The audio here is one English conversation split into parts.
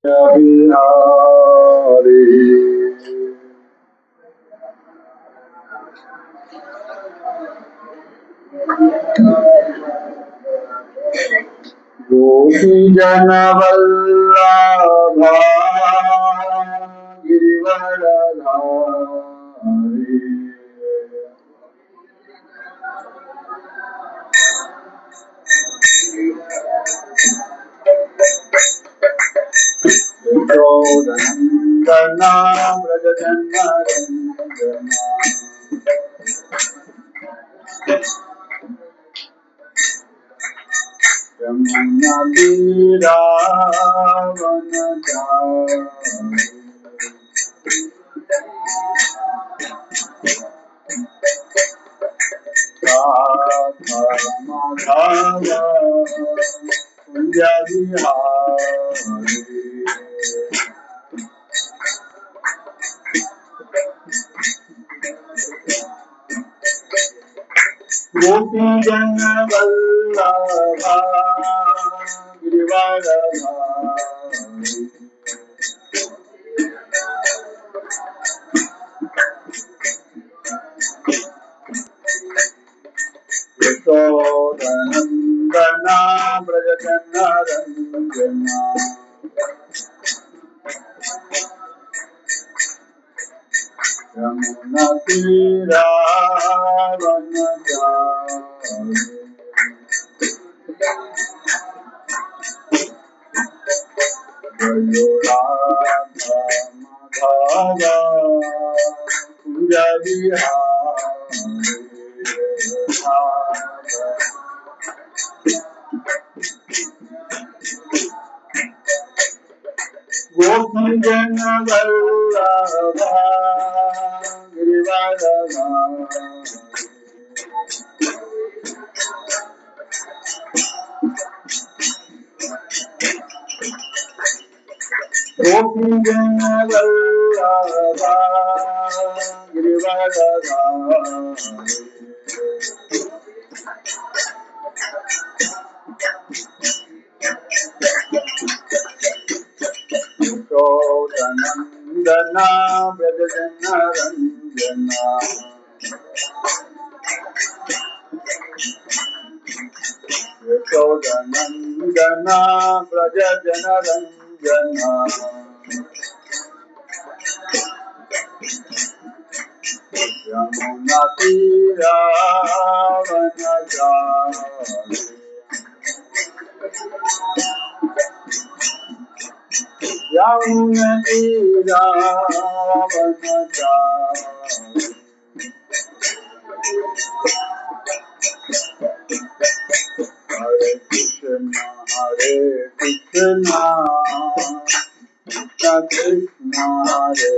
बिहारी गोपी जन वल्लभा गिरिवरधारी यशोदनन्दना व्रजजनरञ्जना यमुनातीरावनचारि राधामाधव कुञ्जविहारी गोपीजन वल्लभा गिरिवरधारी यशोदनन्दना व्रजजनरञ्जना यमुनातीरावनचारि जयो राधा माधव कुञ्जविहारी गोपीजन वल्लभा गिरिवरधारी गोपीजन वल्लभा गिरिवरधारी यशोदनन्दना व्रजजनरञ्जना यशोदनन्दना व्रजजनरञ्जना यमुनातीरावनचारि यमुनातीरावनचारि हरे कृष्णा कृष्ण कृष्ण हरे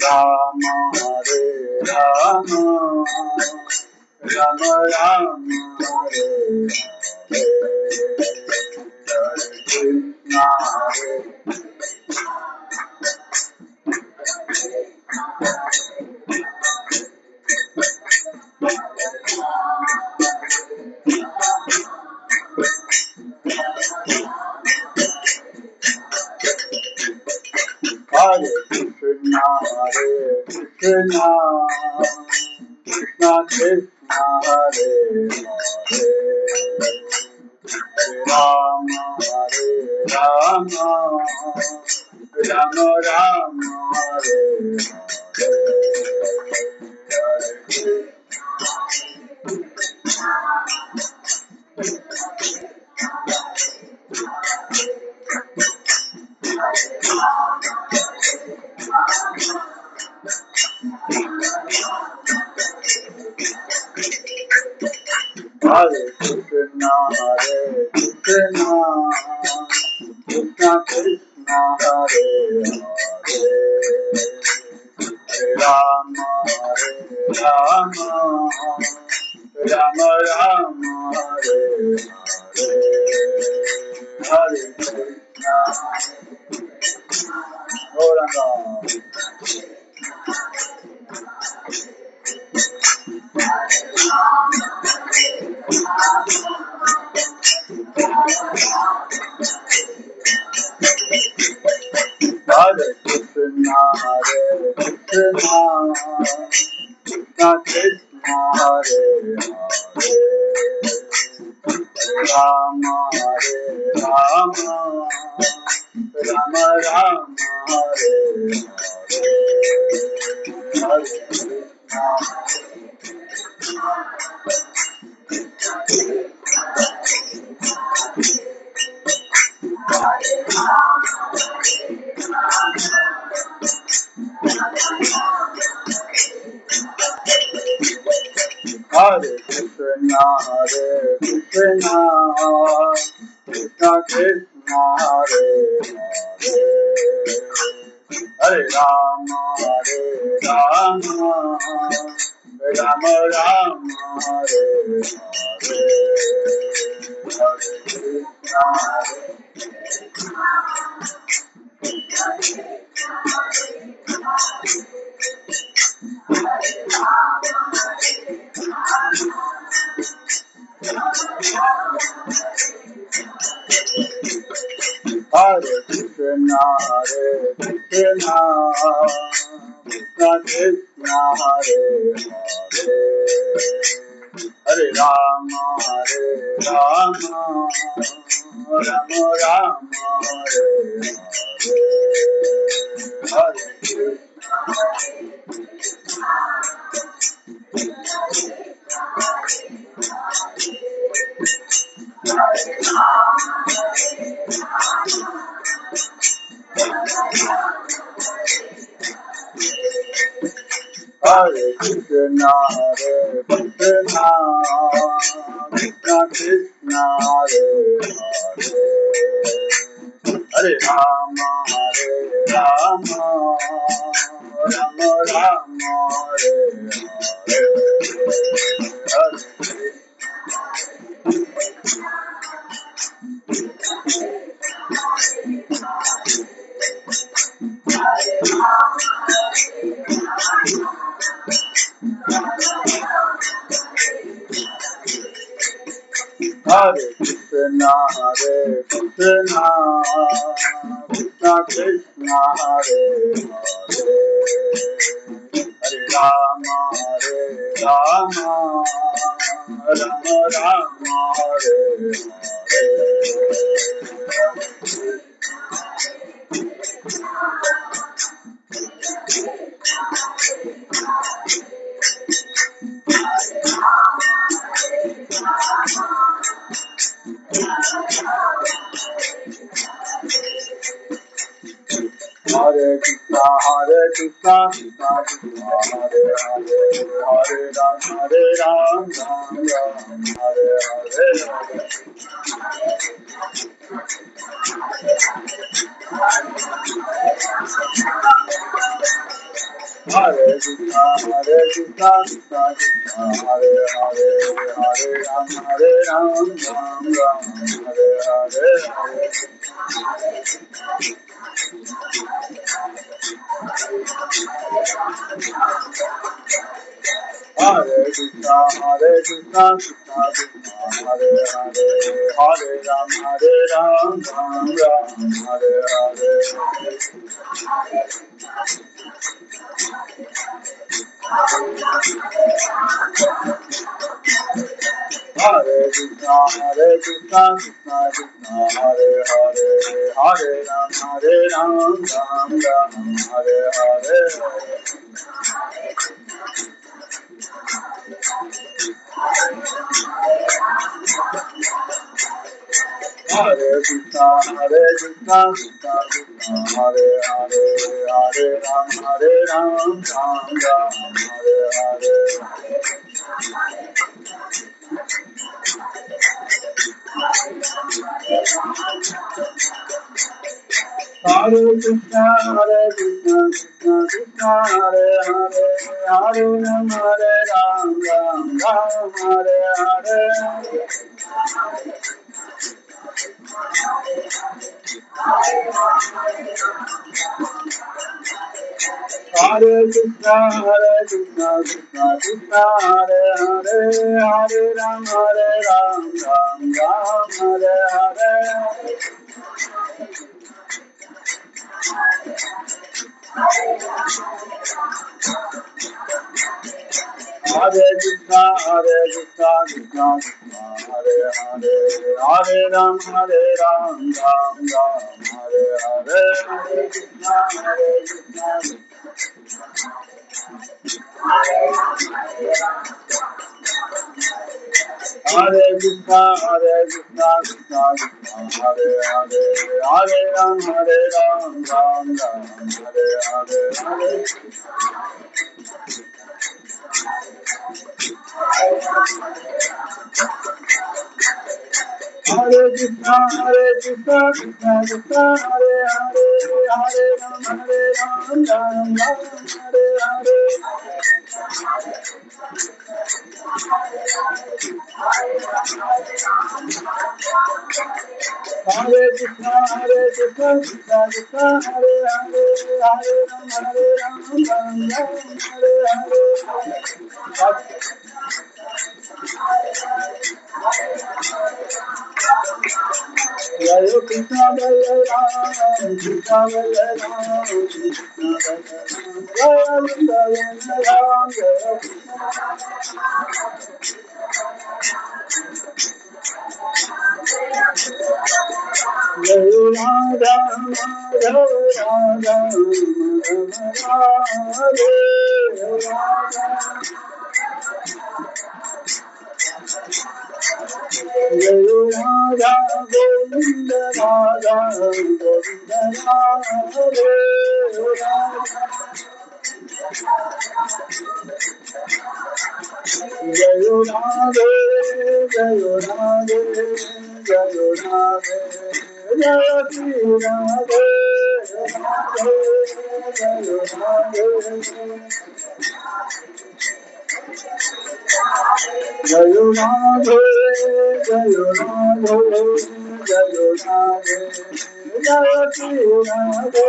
हरे हरे राम राम राम हरे हरे हरे कृष्णा हरे Krishna Krishna Krishna Hare Hare Hare Ram Ram Ram Hare Hare Hare Hare Krishna, Krishna Krishna, Hare Hare, Hare Rama, Rama, Rama Rama, Hare Hare, Hare Krishna, Gauranga. Hare Krishna, Hare Krishna, Krishna Krishna, Hare Hare, Hare Rama, Hare Rama, Rama Rama, Hare Hare, Hare Krishna. Hare Krishna, Hare Krishna, Krishna Krishna, Hare Hare, Hare Rama, Hare Rama, Rama Rama, Hare Hare, Hare Krishna. Hare Krishna, Hare Krishna, Krishna Krishna, Hare Hare, Hare Rama, Hare Rama, Rama Rama, Hare Hare, Hare Krishna. Hare Krishna, Hare Krishna, Krishna Krishna, Hare Hare, Hare Rama, Hare Rama, Rama Rama, Hare Hare, Hare Hare Krishna, Hare Krishna, Krishna Krishna, Hare Hare, Hare Rama, Hare Rama, Rama Rama, Hare Hare. Hare Krishna, Hare Krishna, Krishna Krishna, Hare Hare, Hare Ram, Hare Ram, Ram Ram, Hare Hare. Hare Krishna, Hare Krishna, Krishna Krishna, Hare Hare, Hare Ram, Hare Ram, Ram Ram, Hare Hare. Hare Krishna, Hare Krishna, Krishna Krishna, Hare Hare, Hare Ram, Hare Ram, Ram Ram, Hare Hare. Hare Krishna, Hare Krishna, Krishna Krishna, Hare Hare, Hare Ram, Hare Ram, Ram Ram, Hare Hare. Hare Krishna, Hare Krishna, Krishna Krishna, Hare Hare, Hare Ram, Hare Ram, Ram Ram, Hare Hare. Hare Krishna, Hare Krishna, Krishna Krishna, Hare Hare, Hare Ram, Hare Ram, Ram Ram, Hare Hare. Hare Krishna, Krishna Krishna, Hare Hare, Hare Ram, Ram Ram, Hare Hare. Hare Krishna, Krishna Krishna, Hare Hare, Hare Ram, Ram Ram, Hare Hare. Hare Krishna, Krishna. Hare Krishna, Krishna Krishna, Hare Hare, Hare Ram, Ram Ram, Hare Hare. Hare Hare Krishna, Krishna Krishna, Hare Hare, Hare Ram, Ram Ram, Hare Hare. Hare Krishna, Krishna Krishna, Hare Hare, Hare Ram, Ram Ram, Hare Hare. Jai Krishna Balaram, Krishna Balaram, Krishna Balaram, Jai Balaram, Jai Radha, Madhava Radha, Radha Radha. Jai Radha Govinda Radha Govinda Radha Jai Radha Jai Radha Jai Radha Jai Shri Radha Jai Radha Jayunade, Jayunade, Jayunade, Jayunade,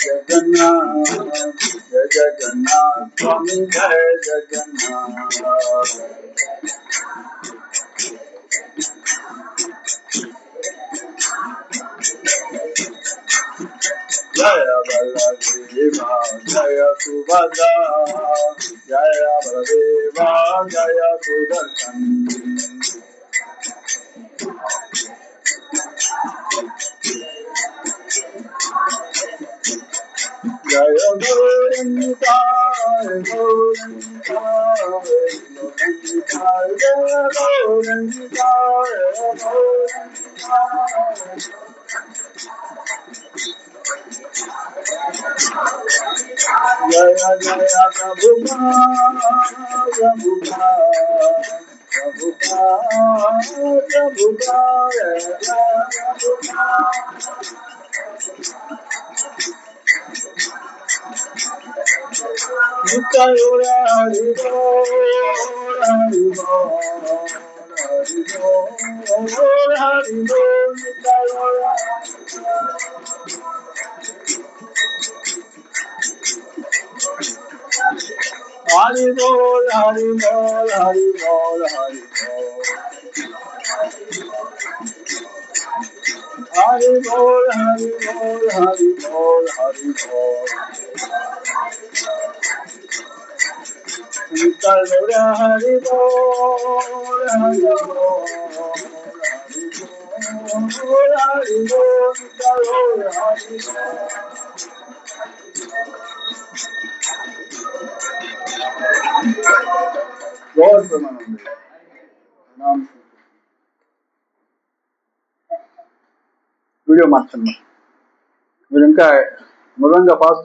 Jagannath, Jai Jagannath, Swami Jai Jagannath. Jaya Baladeva, Jaya Subhadra, Jaya Baladeva, Jaya Sudarshan. Jaya Gauranga, Gauranga, Gauranga, Jaya Gauranga, Gauranga. Jaya Jaya Prabhupada, Prabhupada, Prabhupada, Prabhupada. Nityayora Haribo, Haribo, Haribo, Haribo, Nityayora. Haribo, Haribo, Haribo, Haribo. Haribo, Haribo, Haribo, Haribo. Nityayora Haribo, Haribo, Haribo, Nityayora Haribo. Lord Pramanande. Video మార్చండి మీరు ఇంకా మృదంగా pass